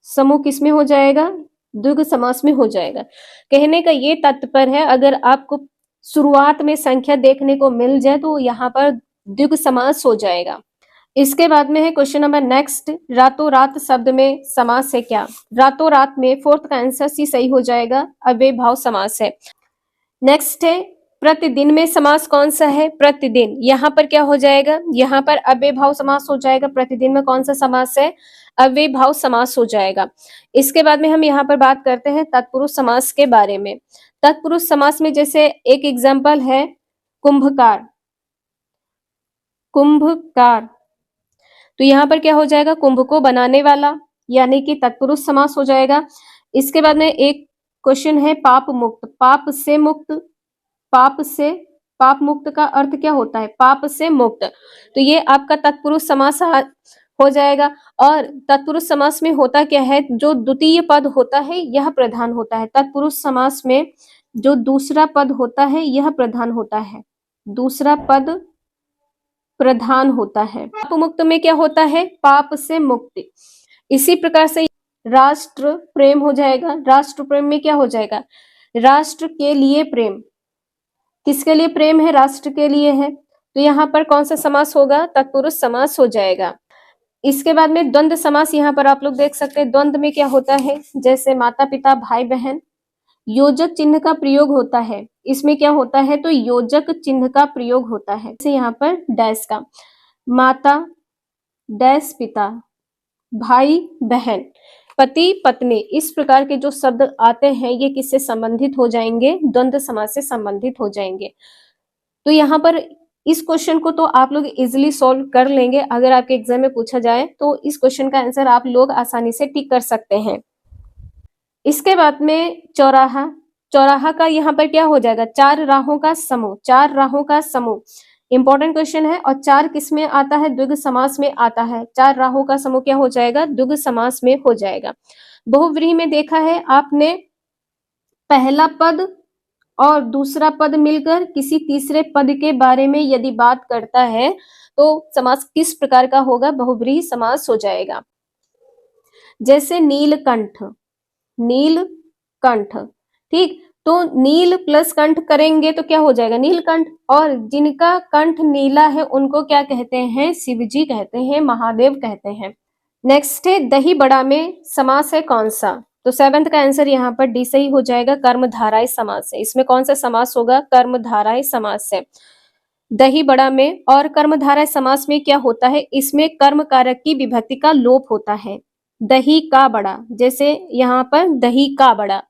समूह किसमें हो जाएगा? द्विगु समास में हो जाएगा। कहने का ये तात्पर्य है, अगर आपको शुरुआत में संख्या देखने को मिल जाए तो यहाँ पर द्विगु समास हो जाएगा। इसके बाद में है क्वेश्चन नंबर नेक्स्ट, रातों रात शब्द में समास है क्या? रातों रात में 4th का आंसर सी सही हो जाएगा, अव्ययीभाव समास है। नेक्स्ट है प्रतिदिन में समास कौन सा है? प्रतिदिन, यहाँ पर क्या हो जाएगा? यहाँ पर अव्ययीभाव समास हो जाएगा। प्रतिदिन में कौन सा समास है? अव्ययीभाव समास हो जाएगा। इसके बाद में हम यहाँ पर बात करते हैं तत्पुरुष समास के बारे में। तत्पुरुष समास में जैसे एक एग्जाम्पल है कुंभकार, कुंभकार, तो यहाँ पर क्या हो जाएगा? कुंभ को बनाने वाला, यानी कि तत्पुरुष समास हो जाएगा। इसके बाद में एक क्वेश्चन है पाप मुक्त, पाप से मुक्त, पाप से, पाप मुक्त का अर्थ क्या होता है? पाप से मुक्त, तो ये आपका तत्पुरुष समास हो जाएगा। और तत्पुरुष समास में होता क्या है? जो द्वितीय पद होता है यह प्रधान होता है। तत्पुरुष समास में जो दूसरा पद होता है यह प्रधान होता है, दूसरा पद प्रधान होता है। पाप मुक्त में क्या होता है? पाप से मुक्ति। इसी प्रकार से राष्ट्र प्रेम हो जाएगा। राष्ट्र प्रेम में क्या हो जाएगा? राष्ट्र के लिए प्रेम, किसके लिए प्रेम है? राष्ट्र के लिए है, तो यहाँ पर कौन सा समास होगा? तत्पुरुष समास हो जाएगा। इसके बाद में द्वंद्व समास, यहाँ पर आप लोग देख सकते हैं द्वंद्व में क्या होता है? जैसे माता पिता, भाई बहन, योजक चिन्ह का प्रयोग होता है। इसमें क्या होता है, तो योजक चिन्ह का प्रयोग होता है। जैसे यहाँ पर डैश का, माता डैश पिता, भाई बहन, पति पत्नी, इस प्रकार के जो शब्द आते हैं ये किससे संबंधित हो जाएंगे, द्वंद्व समास से संबंधित हो जाएंगे। तो यहाँ पर इस क्वेश्चन को तो आप लोग इजिली सॉल्व कर लेंगे, अगर आपके एग्जाम में पूछा जाए तो इस क्वेश्चन का आंसर आप लोग आसानी से टिक कर सकते हैं। इसके बाद में चौराहा, चौराहा का यहाँ पर क्या हो जाएगा, चार राहों का समूह, चार राहों का समूह, इंपॉर्टेंट क्वेश्चन है। और चार किस में आता है, द्विगु समास में आता है। चार राहों का समूह क्या हो जाएगा, द्विगु समास में हो जाएगा। बहुव्रीहि में देखा है आपने, पहला पद और दूसरा पद मिलकर किसी तीसरे पद के बारे में यदि बात करता है तो समास किस प्रकार का होगा, बहुव्रीहि समास हो जाएगा। जैसे नीलकंठ, नीलकंठ, ठीक, तो नील प्लस कंठ करेंगे तो क्या हो जाएगा, नीलकंठ। और जिनका कंठ नीला है उनको क्या कहते हैं, शिव जी कहते हैं, महादेव कहते हैं। नेक्स्ट है दही बड़ा में समास है कौन सा, तो 7th का आंसर यहाँ पर डी सही हो जाएगा, कर्मधारय समास है। इसमें कौन सा समास होगा, कर्मधारय समास है दही बड़ा में। और कर्मधारय समास में क्या होता है, इसमें कर्म कारक की विभक्ति का लोप होता है, दही का बड़ा, जैसे यहाँ पर दही का बड़ा,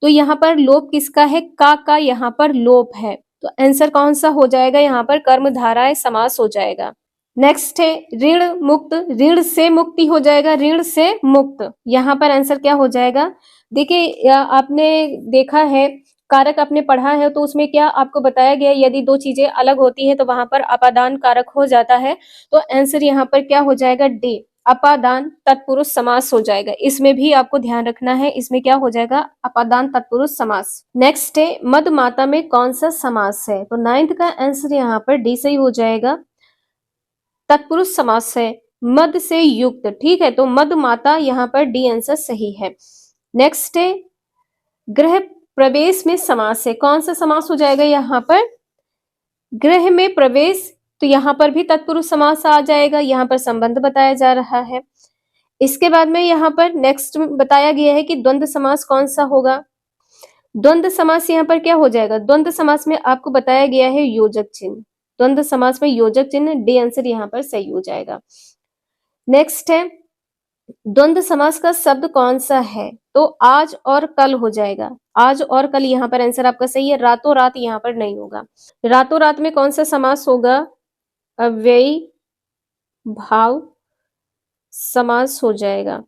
तो यहाँ पर लोप किसका है, का यहाँ पर लोप है, तो आंसर कौन सा हो जाएगा, यहाँ पर कर्मधारय समास हो जाएगा। नेक्स्ट है ऋण मुक्त, ऋण से मुक्ति हो जाएगा, ऋण से मुक्त, यहाँ पर आंसर क्या हो जाएगा। देखिए आपने देखा है, कारक आपने पढ़ा है तो उसमें क्या आपको बताया गया, यदि दो चीजें अलग होती हैं तो वहां पर अपादान कारक हो जाता है, तो आंसर यहाँ पर क्या हो जाएगा, डी, अपादान तत्पुरुष समास हो जाएगा। इसमें भी आपको ध्यान रखना है, इसमें क्या हो जाएगा, अपादान तत्पुरुष समास। नेक्स्ट है मद माता में कौन सा समास है, तो 9th का आंसर यहाँ पर डी सही हो जाएगा, तत्पुरुष समास है, मद से युक्त, ठीक है, तो मद माता यहाँ पर डी आंसर सही है। नेक्स्ट है गृह प्रवेश में समास है, कौन सा समास हो जाएगा यहाँ पर, गृह में प्रवेश, तो यहाँ पर भी तत्पुरुष समास आ जाएगा, यहाँ पर संबंध बताया जा रहा है। इसके बाद में यहाँ पर नेक्स्ट बताया गया है कि द्वंद्व समास कौन सा होगा, द्वंद्व समास यहाँ पर क्या हो जाएगा, द्वंद्व समास में आपको बताया गया है योजक चिन्ह, द्वंद्व समास में योजक चिन्ह, डी आंसर यहाँ पर सही हो जाएगा। नेक्स्ट है द्वंद्व समास का शब्द कौन सा है, तो आज और कल हो जाएगा, आज और कल यहाँ पर आंसर आपका सही है, रातों रात यहाँ पर नहीं होगा। रातों रात में कौन सा समास होगा, अव्ययी भाव समास हो जाएगा।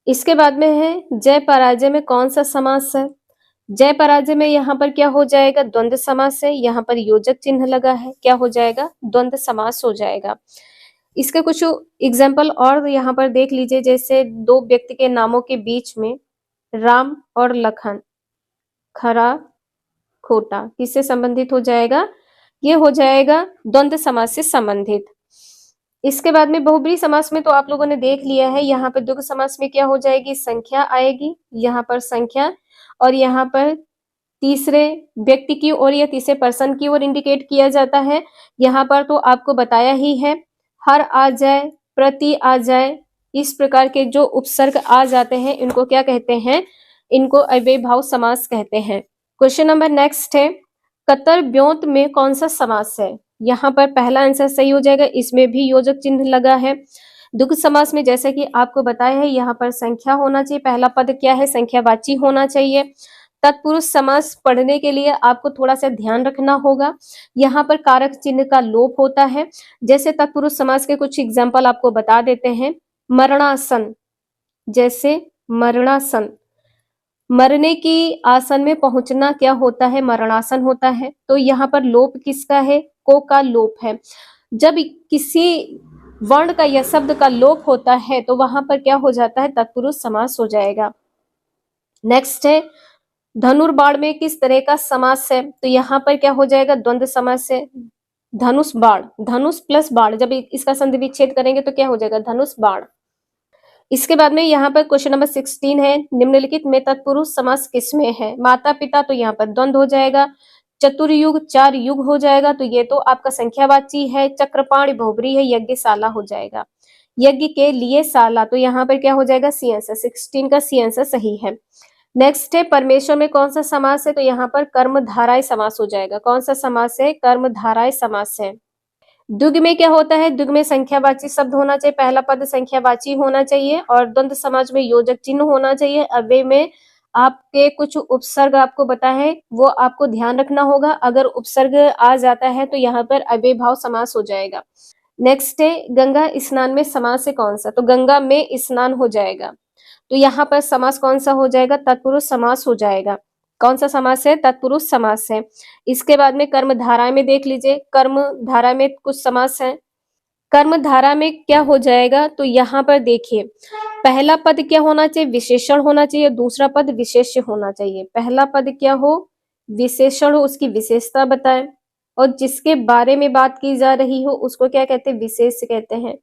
इसके बाद में है जय पराजय में कौन सा समास है, जय पराजय में यहाँ पर क्या हो जाएगा, द्वंद्व समास है, यहाँ पर योजक चिन्ह लगा है, क्या हो जाएगा, द्वंद्व समास हो जाएगा। इसके कुछ एग्जाम्पल और यहाँ पर देख लीजिए, जैसे दो व्यक्ति के नामों के बीच में राम और लखन, खरा खोटा, किससे संबंधित हो जाएगा, ये हो जाएगा द्वंद्व समास से संबंधित। इसके बाद में बहुब्रीहि समास में तो आप लोगों ने देख लिया है, यहाँ पर द्विगु समास में क्या हो जाएगी, संख्या आएगी, यहाँ पर संख्या, और यहाँ पर तीसरे व्यक्ति की ओर या तीसरे पर्सन की ओर इंडिकेट किया जाता है। यहाँ पर तो आपको बताया ही है, हर आ जाए, प्रति आ जाए, इस प्रकार के जो उपसर्ग आ जाते हैं इनको क्या कहते हैं, इनको अव्ययी भाव समास कहते हैं। क्वेश्चन नंबर नेक्स्ट है कतर ब्योंत में कौन सा समास है, यहाँ पर पहला आंसर सही हो जाएगा, इसमें भी योजक चिन्ह लगा है। द्विगु समास में जैसे कि आपको बताया है, यहाँ पर संख्या होना चाहिए, पहला पद क्या है, संख्यावाची होना चाहिए। तत्पुरुष समास पढ़ने के लिए आपको थोड़ा सा ध्यान रखना होगा, यहाँ पर कारक चिन्ह का लोप होता है। जैसे तत्पुरुष समास के कुछ एग्जाम्पल आपको बता देते हैं, मरणासन, जैसे मरणासन, मरने की आसन में पहुंचना क्या होता है, मरणासन होता है, तो यहाँ पर लोप किसका है, को का लोप है। जब किसी वर्ण का या शब्द का लोप होता है तो वहां पर क्या हो जाता है, तत्पुरुष समास हो जाएगा। नेक्स्ट है धनुर्बाण में किस तरह का समास है, तो यहाँ पर क्या हो जाएगा, द्वंद्व समास है, धनुष बाण, धनुष प्लस बाण, जब इसका संधि विच्छेद करेंगे तो क्या हो जाएगा, धनुष बाण। इसके बाद में यहाँ पर क्वेश्चन नंबर 16 है, निम्नलिखित में तत्पुरुष समास किसमें है, माता पिता, तो यहाँ पर द्वंद्व हो जाएगा। चतुर्युग, चार युग हो जाएगा, तो ये तो आपका संख्यावाची है। चक्रपाणि बहुब्रीहि है, यज्ञशाला हो जाएगा, यज्ञ के लिए शाला, तो यहाँ पर क्या हो जाएगा, सी आंसर, 16 का सी आंसर सही है। नेक्स्ट है परमेश्वर में कौन सा समास है, तो यहाँ पर कर्मधारय समास हो जाएगा। कौन सा समास है, कर्मधारय समास है। द्विग में क्या होता है, द्विग में संख्यावाची शब्द होना चाहिए, पहला पद संख्यावाची होना चाहिए और द्वंद्व समाज में योजक चिन्ह होना चाहिए। अव्यय में आपके कुछ उपसर्ग आपको पता है, वो आपको ध्यान रखना होगा। अगर उपसर्ग आ जाता है तो यहाँ पर अव्यय भाव समास हो जाएगा। नेक्स्ट है गंगा स्नान में समास है कौन सा, तो गंगा में स्नान हो जाएगा। तो यहाँ पर समास कौन सा हो जाएगा, तत्पुरुष समास हो जाएगा। कौन सा समास है, तत्पुरुष समास है। इसके बाद में कर्म धारा में देख लीजिए, कर्म धारा में कुछ समास है। कर्म धारा में क्या हो जाएगा, तो यहाँ पर देखिए पहला पद क्या होना चाहिए, विशेषण होना चाहिए, दूसरा पद विशेष्य होना चाहिए। पहला पद क्या हो, विशेषण हो, उसकी विशेषता बताएं, और जिसके बारे में बात की जा रही हो उसको क्या कहते हैं, विशेष्य कहते हैं।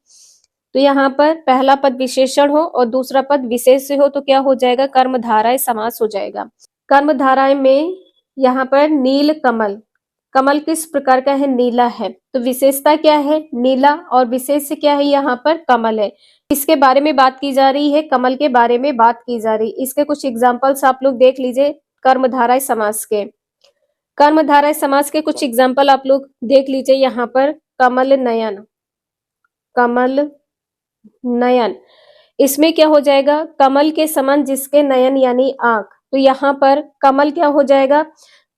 तो यहाँ पर पहला पद विशेषण हो और दूसरा पद विशेष्य हो तो क्या हो जाएगा, कर्मधाराय समास हो जाएगा। कर्मधाराय में यहाँ पर नील कमल, कमल किस प्रकार का है, नीला है, तो विशेषता क्या है, नीला, और विशेष्य क्या है, यहाँ पर कमल है। इसके बारे में बात की जा रही है, कमल के बारे में बात की जा रही। इसके कुछ एग्जाम्पल्स आप लोग देख लीजिए कर्मधाराय समास के। कर्मधाराय समास के कुछ एग्जाम्पल आप लोग देख लीजिए यहाँ पर, कमल नयन, कमल नयन, इसमें क्या हो जाएगा, कमल के समान जिसके नयन यानी आंख, तो यहाँ पर कमल क्या हो जाएगा,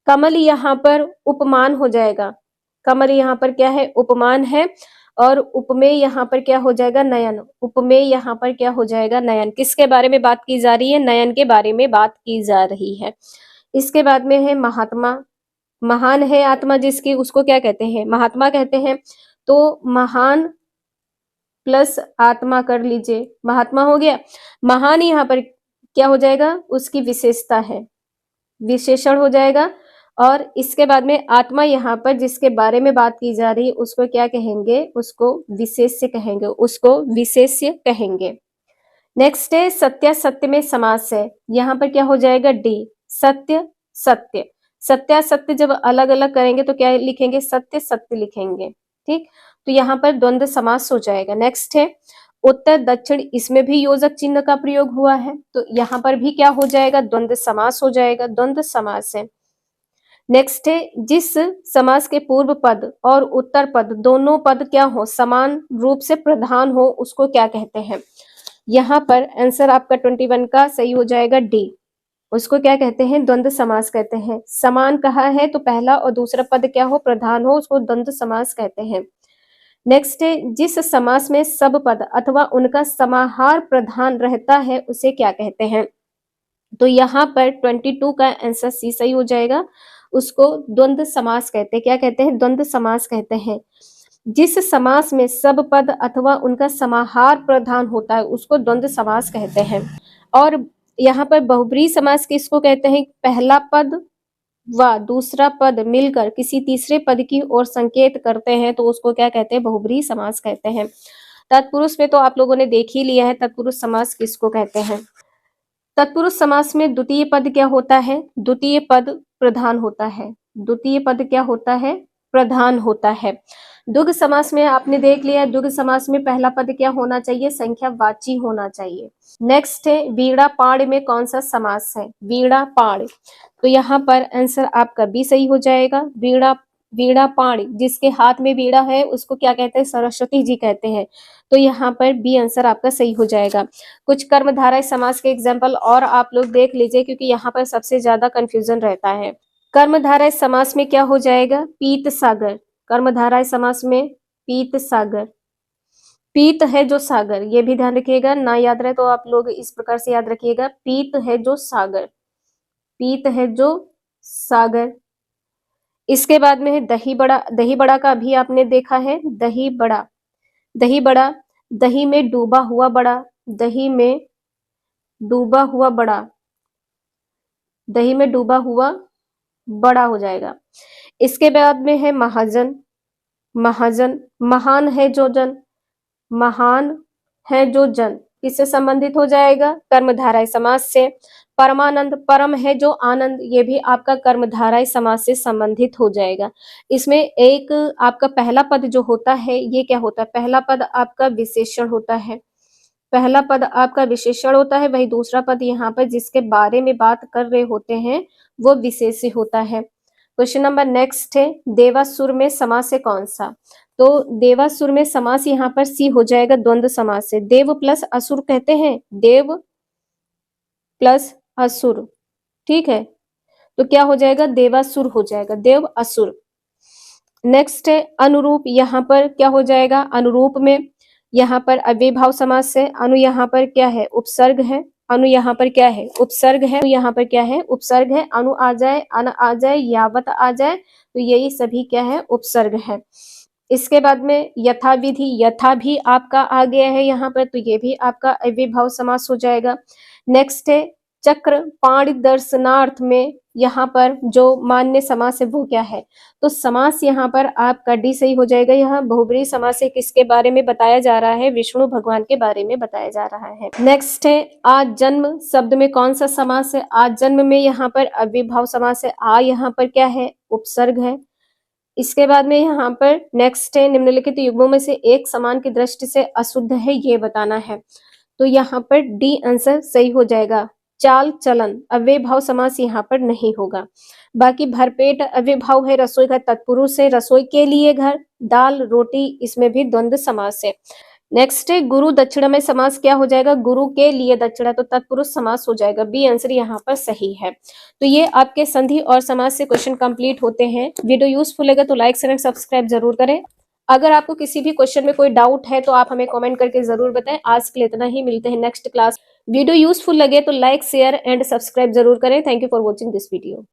कमल यहाँ पर उपमान हो जाएगा। कमल यहाँ पर क्या है, उपमान है, और उपमेय यहाँ पर क्या हो जाएगा, नयन। उपमेय यहाँ पर क्या हो जाएगा, नयन। किसके बारे में बात की जा रही है, नयन के बारे में बात की जा रही है। इसके बाद में है महात्मा, महान है आत्मा जिसकी, उसको क्या कहते हैं, महात्मा कहते हैं। तो महान प्लस आत्मा कर लीजिए, महात्मा हो गया। महान यहाँ पर क्या हो जाएगा, उसकी विशेषता है, विशेषण हो जाएगा। और इसके बाद में आत्मा यहाँ पर जिसके बारे में बात की जा रही है उसको क्या कहेंगे, उसको विशेष्य कहेंगे, उसको विशेष्य कहेंगे। नेक्स्ट है सत्य, सत्य में समास है, यहाँ पर क्या हो जाएगा, डी, सत्य सत्य। सत्या सत्य जब अलग अलग करेंगे तो क्या लिखेंगे, सत्य सत्य लिखेंगे, ठीक। तो यहाँ पर द्वंद्व समास हो जाएगा। नेक्स्ट है उत्तर दक्षिण, इसमें भी योजक चिन्ह का प्रयोग हुआ है, तो यहाँ पर भी क्या हो जाएगा, द्वंद्व समास हो जाएगा, द्वंद्व समास है। नेक्स्ट है जिस समास के पूर्व पद और उत्तर पद दोनों पद क्या हो, समान रूप से प्रधान हो, उसको क्या कहते हैं। यहाँ पर आंसर आपका 21 का सही हो जाएगा डी, उसको क्या कहते हैं, द्वंद्व समास कहते हैं। समान कहा है तो पहला और दूसरा पद क्या हो, प्रधान हो, उसको द्वंद्व समास कहते हैं। नेक्स्ट है जिस समास में सब पद अथवा उनका समाहार प्रधान रहता है उसे क्या कहते हैं। तो यहाँ पर 22 का आंसर सी सही हो जाएगा, उसको द्वंद्व समास कहते हैं। क्या कहते हैं, द्वंद्व समास कहते हैं। जिस समास में सब पद अथवा उनका समाहार प्रधान होता है उसको द्वंद्व समास कहते हैं। और यहाँ पर बहुब्रीहि समास किसको कहते हैं, पहला पद व दूसरा पद मिलकर किसी तीसरे पद की ओर संकेत करते हैं तो उसको क्या कहते हैं, बहुब्रीहि समास कहते हैं। तत्पुरुष में तो आप लोगों ने देख ही लिया है तत्पुरुष समास किसको कहते हैं। तत्पुरुष समास में द्वितीय पद क्या होता है, द्वितीय पद प्रधान होता है, द्वितीय पद क्या होता है, प्रधान होता है। द्विगु समास में आपने देख लिया, द्विगु समास में पहला पद क्या होना चाहिए, संख्यावाची होना चाहिए। नेक्स्ट है वीणा पाण में कौन सा समास है, वीणा पाण, तो यहाँ पर आंसर आपका बी सही हो जाएगा। वीणा, वीणा पाण, जिसके हाथ में वीणा है उसको क्या कहते हैं, सरस्वती जी कहते हैं, तो यहाँ पर बी आंसर आपका सही हो जाएगा। कुछ कर्मधारय समास के एग्जाम्पल और आप लोग देख लीजिए क्योंकि यहाँ पर सबसे ज्यादा कंफ्यूजन रहता है। कर्मधारय समास में क्या हो जाएगा, पीत सागर, कर्मधारय समास में पीत सागर, पीत है जो सागर, ये भी ध्यान रखिएगा, ना याद रहे तो आप लोग इस प्रकार से याद रखिएगा, पीत है जो सागर, पीत है जो सागर। इसके बाद में है दही बड़ा, दही बड़ा का भी आपने देखा है, दही बड़ा, दही बड़ा, दही में डूबा हुआ बड़ा, दही में डूबा हुआ बड़ा, दही में डूबा हुआ बड़ा हो जाएगा। इसके बाद में है महाजन, महाजन, महान है जो जन, महान है जो जन, किससे संबंधित हो जाएगा, कर्मधारय समास से। परमानंद, परम है जो आनंद, ये भी आपका कर्मधारय समास से संबंधित हो जाएगा। इसमें एक आपका पहला पद जो होता है ये क्या होता है, पहला पद आपका विशेषण होता है, पहला पद आपका विशेषण होता है, वही दूसरा पद यहाँ पर जिसके बारे में बात कर रहे होते हैं वो विशेष्य होता है। क्वेश्चन नंबर नेक्स्ट है, देवासुर में समास है कौन सा? तो देवासुर में समास यहाँ पर सी हो जाएगा, द्वंद्व समास है। देव प्लस असुर कहते हैं, देव प्लस असुर, ठीक है, तो क्या हो जाएगा? देवासुर हो जाएगा, देव असुर। नेक्स्ट है अनुरूप, यहाँ पर क्या हो जाएगा? अनुरूप में यहाँ पर अव्ययभाव समास है। अनु यहाँ पर क्या है? उपसर्ग है। अनु यहाँ पर क्या है? उपसर्ग है। यहाँ पर क्या है? उपसर्ग है। अनु आ जाए, अन आ जाए, यावत आ जाए, तो यही सभी क्या है? उपसर्ग है। इसके बाद में यथाविधि, यथा भी आपका आ गया है यहाँ पर, तो ये भी आपका अव्ययभाव समास हो जाएगा। नेक्स्ट है चक्र पाणि दर्शनार्थ में, यहाँ पर जो मान्य समास है वो क्या है? तो समास यहाँ पर आपका डी सही हो जाएगा। यहाँ बहुब्रीहि समास है, किसके बारे में बताया जा रहा है? विष्णु भगवान के बारे में बताया जा रहा है। नेक्स्ट है आज जन्म शब्द में कौन सा समास है? आज जन्म में यहाँ पर अव्ययभाव समास है। आ यहाँ पर क्या है? उपसर्ग है। इसके बाद में यहाँ पर नेक्स्ट है निम्नलिखित युग्मों में से एक समान की दृष्टि से अशुद्ध है, ये बताना है। तो यहाँ पर डी आंसर सही हो जाएगा। चाल चलन अव्ययभाव समास यहाँ पर नहीं होगा। बाकी भरपेट अव्ययभाव है, रसोई घर तत्पुरुष है, रसोई के लिए घर, दाल रोटी, इसमें भी द्वंद्व समास है। नेक्स्ट है गुरु दक्षिणा में समास क्या हो जाएगा? गुरु के लिए दक्षिणा, तो तत्पुरुष समास हो जाएगा। बी आंसर यहाँ पर सही है। तो ये आपके संधि और समास से क्वेश्चन कंप्लीट होते हैं। वीडियो यूजफुल लगे तो लाइक शेयर एंड सब्सक्राइब जरूर करें। अगर आपको किसी भी क्वेश्चन में कोई डाउट है तो आप हमें कमेंट करके जरूर बताएं। आज के लिए इतना ही, मिलते हैं नेक्स्ट क्लास। वीडियो यूजफुल लगे तो लाइक शेयर एंड सब्सक्राइब जरूर करें। Thank you for watching this video.